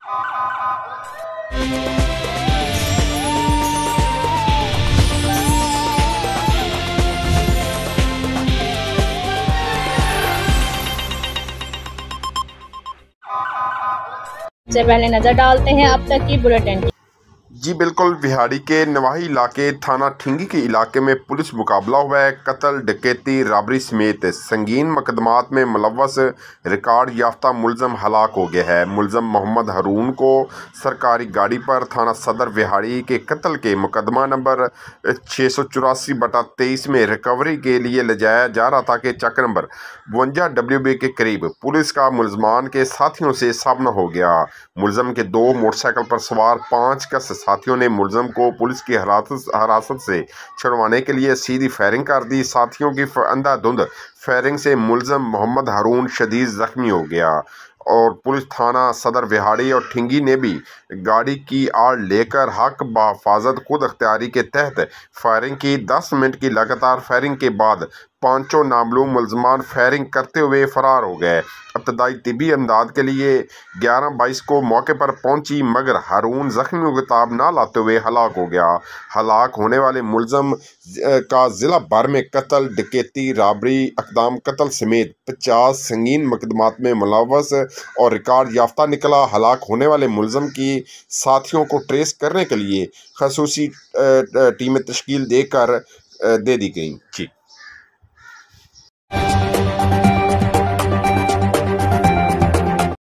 से पहले नजर डालते हैं अब तक की बुलेटिन। जी बिल्कुल, बिहाड़ी के नवाही इलाके थाना ठिंगी के इलाके में पुलिस मुकाबला हुआ है। कत्ल, डकैती, राबरी समेत संगीन मुकदमात में मुलव्वस रिकॉर्ड याफ्ता मुलजम हलाक हो गया है। मुलजम मोहम्मद हारून को सरकारी गाड़ी पर थाना सदर बिहाड़ी के कत्ल के मुकदमा नंबर 684/23 में रिकवरी के लिए ले जाया जा रहा था कि चक नंबर 52 WB के करीब पुलिस का मुलजमान के साथियों से सामना हो गया। मुलजम के 2 मोटरसाइकिल पर सवार 5 का साथियों ने मुलजम को पुलिस की हिरासत से छुड़वाने के लिए सीधी फायरिंग कर दी। साथियों की अंधाधुंध फायरिंग से मुलजम मोहम्मद हारून शदीद जख्मी हो गया और पुलिस थाना सदर बिहाड़ी और ठिंगी ने भी गाड़ी की आड़ लेकर हक बहिफाजत खुद अख्तियारी के तहत फायरिंग की। 10 मिनट की लगातार फायरिंग के बाद पांचों नामलूम मुलजमान फायरिंग करते हुए फरार हो गए। इब्तदाई तिबी इमदाद के लिए 11/22 को मौके पर पहुंची मगर हारून जख्मियों को ताब ना लाते हुए हलाक हो गया। हलाक होने वाले मुलजम का जिला भर में कत्ल, डकैती, राबरी, अकदाम कत्ल समेत 50 संगीन मुकदमात में मुलव्वस और रिकॉर्ड याफ्ता निकला। हलाक होने वाले मुलजम की साथियों को ट्रेस करने के लिए खसूसी टीमें तश्कील दे दी गई। जी।